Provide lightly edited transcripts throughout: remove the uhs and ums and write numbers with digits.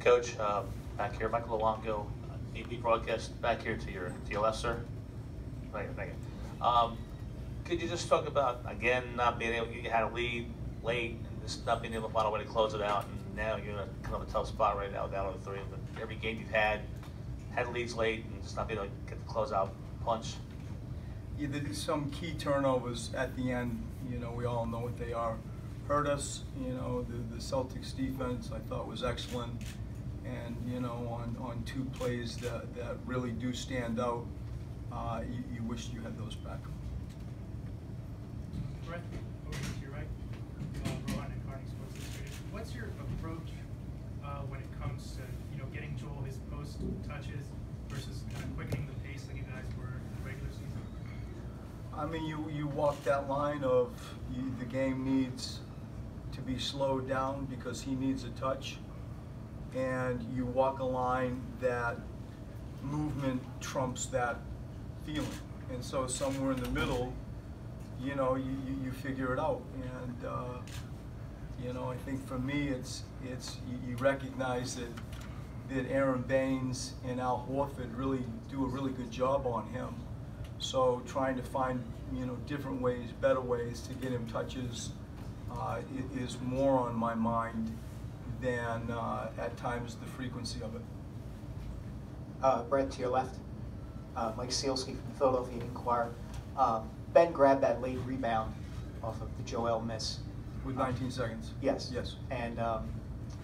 Coach, back here, Michael Luongo, AP broadcast, back here to your left, sir. Thank you. Could you just talk about, again, not being able, you had a lead late, and just not being able to find a way to close it out, and now you're in a kind of a tough spot right now, down on 3. But every game you've had leads late, and just not being able to get the closeout punch. Yeah, there's some key turnovers at the end. You know, we all know what they are. Hurt us. You know, the Celtics defense I thought was excellent, and you know, on 2 plays that really do stand out, you wish you had those back. Brett, over to your right, Rohan and Carney Sports Illustrated. What's your approach when it comes to getting Joel his post touches versus kind of quickening the pace like you guys were in the regular season? I mean, you walk that line of the game needs to be slowed down because he needs a touch, and you walk a line that movement trumps that feeling, and so somewhere in the middle, you know, you figure it out. And you know, I think for me, it's you recognize that Aaron Baines and Al Horford really do a really good job on him. So trying to find, you know, different ways, better ways to get him touches is more on my mind than at times the frequency of it. Brett, to your left. Mike Sealski from the Philadelphia Inquirer. Ben grabbed that late rebound off of the Joel miss. With 19 seconds. Yes. Yes. And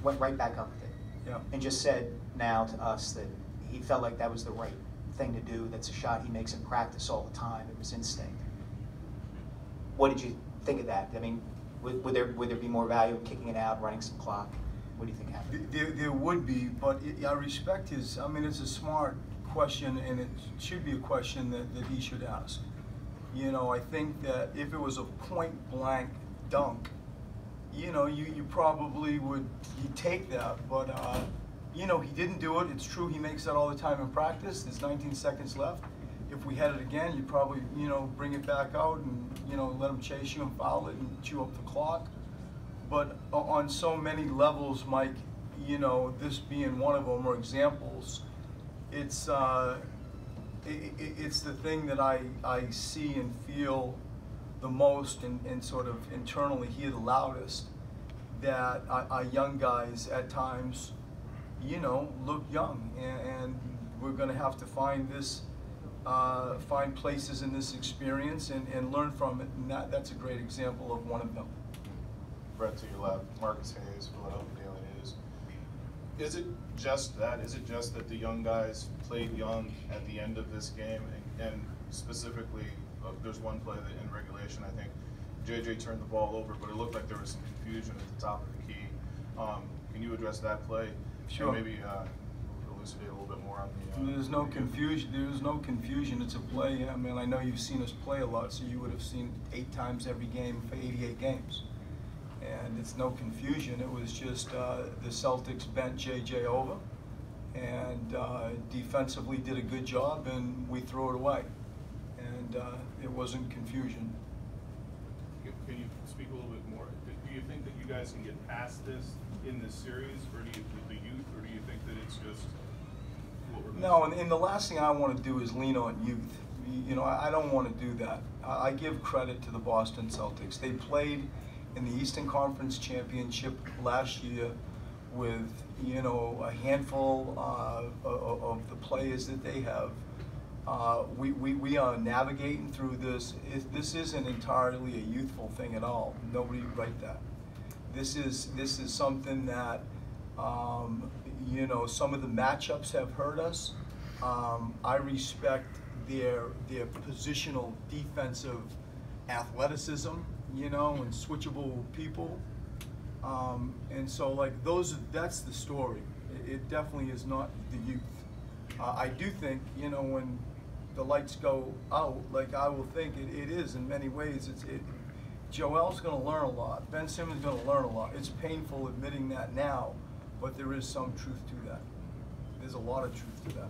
went right back up with it. Yeah. And just said now to us that he felt like that was the right thing to do. That's a shot he makes in practice all the time. It was instinct. What did you think of that? I mean, would there be more value in kicking it out, running some clock? What do you think happened? There would be, but I respect his. I mean, it's a smart question, and it should be a question that he should ask. You know, I think that if it was a point-blank dunk, you know, you probably would take that, but you know, he didn't do it. It's true he makes that all the time in practice. There's 19 seconds left. If we had it again, you'd probably, you know, bring it back out and, you know, let him chase you and foul it and chew up the clock. But on so many levels, Mike, you know, this being one of them, or examples, it's the thing that I see and feel the most and sort of internally hear the loudest, that our young guys at times, you know, look young, and we're going to have to find places in this experience and learn from it, and that's a great example of one of them. Brett, to your left, Marcus Hayes, Philadelphia Daily News. Is it just that? Is it just that the young guys played young at the end of this game, and specifically, there's one play that in regulation, I think JJ turned the ball over, but it looked like there was some confusion at the top of the key. Can you address that play? Sure. And maybe elucidate a little bit more on the. There's no confusion. There's no confusion. It's a play. I mean, I know you've seen us play a lot, so you would have seen 8 times every game for 88 games. And it's no confusion. It was just the Celtics bent JJ over, and defensively did a good job, and we threw it away. And it wasn't confusion. Can you speak a little bit more? Do you think that you guys can get past this in this series, or do you, with the youth, or do you think that it's just what we're missing? No, and the last thing I want to do is lean on youth. You know, I don't want to do that. I give credit to the Boston Celtics. They played in the Eastern Conference Championship last year with, you know, a handful of the players that they have. We are navigating through this. This isn't entirely a youthful thing at all. Nobody write that. This is something that, you know, some of the matchups have hurt us. I respect their positional defensive athleticism, you know, and switchable people. And so, like, that's the story. It definitely is not the youth. I do think, you know, when the lights go out, like I will think it is in many ways. Joel's going to learn a lot. Ben Simmons is going to learn a lot. It's painful admitting that now, but there is some truth to that. There's a lot of truth to that.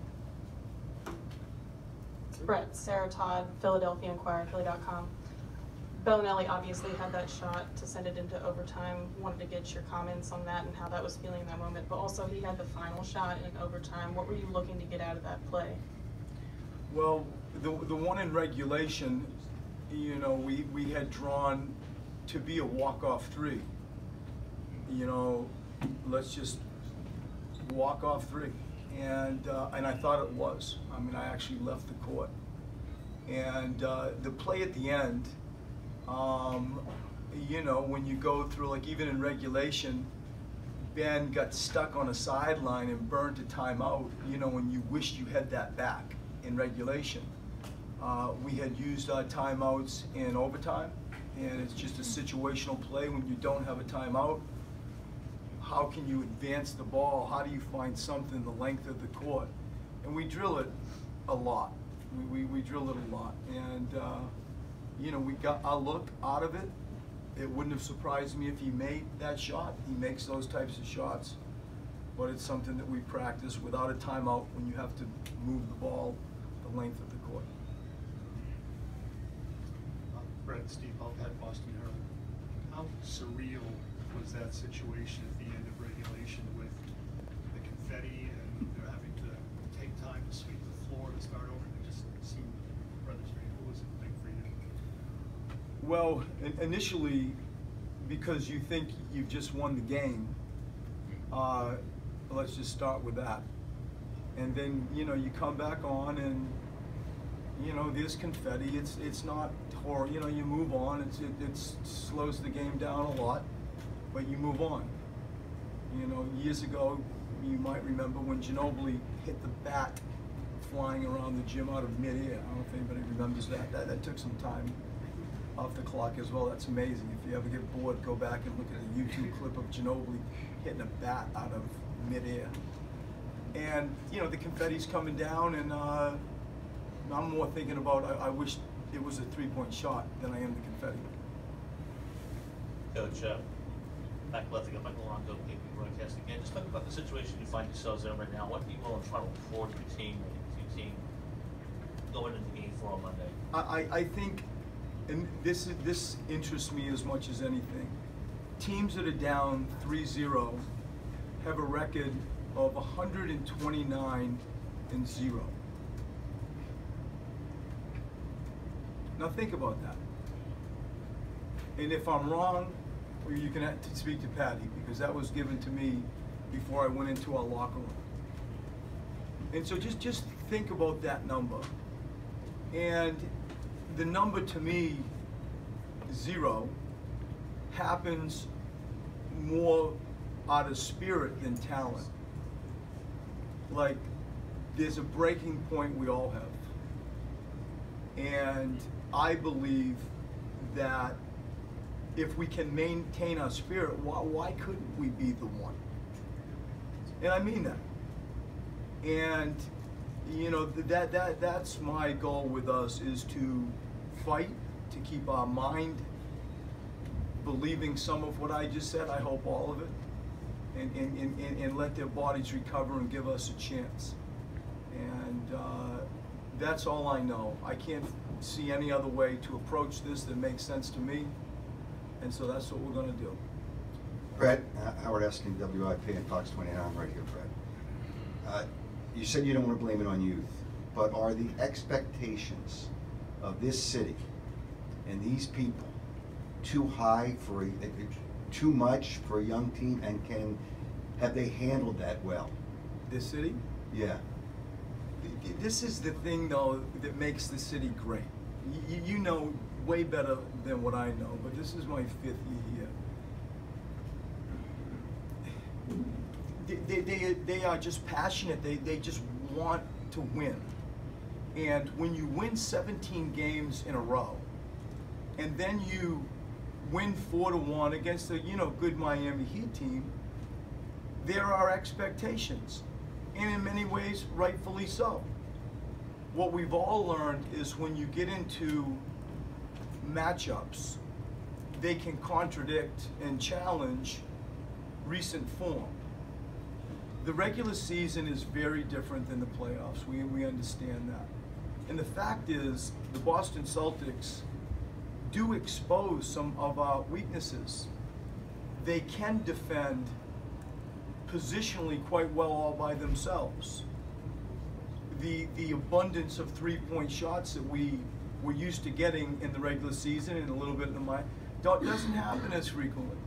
Brett, Sarah Todd, Philadelphia Inquirer, Philly.com. Bellinelli obviously had that shot to send it into overtime. Wanted to get your comments on that and how that was feeling in that moment. But also he had the final shot in overtime. What were you looking to get out of that play? Well, the one in regulation, you know, we had drawn to be a walk-off three. You know, let's just walk off three. And I thought it was. I mean, I actually left the court. And the play at the end, you know, when you go through, like even in regulation, Ben got stuck on a sideline and burned a timeout, you know, when you wished you had that back in regulation. We had used our timeouts in overtime, and it's just a situational play when you don't have a timeout. How can you advance the ball? How do you find something the length of the court? And we drill it a lot. We drill it a lot. And, you know, we got our look out of it. It wouldn't have surprised me if he made that shot. He makes those types of shots. But it's something that we practice without a timeout when you have to move the ball the length of the court. Brett, Steve Alphat, Boston Herald. How surreal was that situation at the end of regulation with the confetti and they're having to take time to sweep the floor to start over? It just seemed rather strange. What was it like for you? Well, initially, because you think you've just won the game, let's just start with that. And then, you know, you come back on and, you know, there's confetti. It's not horrible. You know, you move on. It slows the game down a lot, but you move on. You know, years ago, you might remember when Ginobili hit the bat flying around the gym out of midair. I don't know if anybody remembers that. That took some time off the clock as well. That's amazing. If you ever get bored, go back and look at a YouTube clip of Ginobili hitting a bat out of midair. And, you know, the confetti's coming down, and I'm more thinking about, I wish it was a three-point shot than I am the confetti. Coach, back left again, Michael Longo, KP broadcast again. Just talk about the situation you find yourselves in right now. What are you willing to try to look forward to your team going into game 4 on Monday? I think, and this interests me as much as anything, teams that are down 3-0 have a record of 129-0. Now think about that. And if I'm wrong, well, you can speak to Patty, because that was given to me before I went into our locker room. And so just think about that number. And the number to me, 0, happens more out of spirit than talent. Like, there's a breaking point we all have. And I believe that if we can maintain our spirit, why couldn't we be the one? And I mean that. And, you know, that's my goal with us, is to fight, to keep our mind believing some of what I just said, I hope all of it, and let their bodies recover and give us a chance. And that's all I know. I can't see any other way to approach this that makes sense to me, and so that's what we're going to do. Brett, Howard Eskin, WIP and Fox 29, right here, Brett. You said you don't want to blame it on youth, but are the expectations of this city and these people too high for too much for a young team, and have they handled that well? This city? Yeah. This is the thing, though, that makes the city great. You know way better than what I know, but this is my 5th year here. They are just passionate. They just want to win. And when you win 17 games in a row, and then you win 4-1 against a good Miami Heat team, there are expectations, and in many ways, rightfully so. What we've all learned is when you get into matchups, they can contradict and challenge recent form. The regular season is very different than the playoffs. We understand that. And the fact is, the Boston Celtics do expose some of our weaknesses. They can defend positionally quite well all by themselves. The abundance of three-point shots that we were used to getting in the regular season and a little bit in the minor doesn't happen as frequently.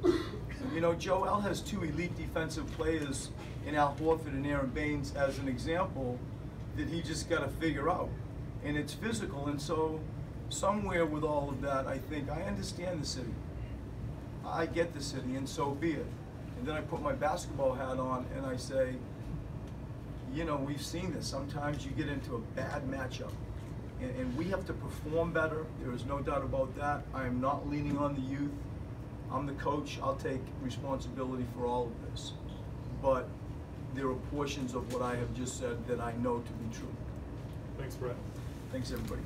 You know, Joel has two elite defensive players in Al Horford and Aaron Baines as an example that he just got to figure out. And it's physical, and so somewhere with all of that, I think I understand the city. I get the city, and so be it. And then I put my basketball hat on and I say, you know, we've seen this. Sometimes you get into a bad matchup, and we have to perform better. There is no doubt about that. I am not leaning on the youth. I'm the coach. I'll take responsibility for all of this. But there are portions of what I have just said that I know to be true. Thanks, Brett. Thanks, everybody.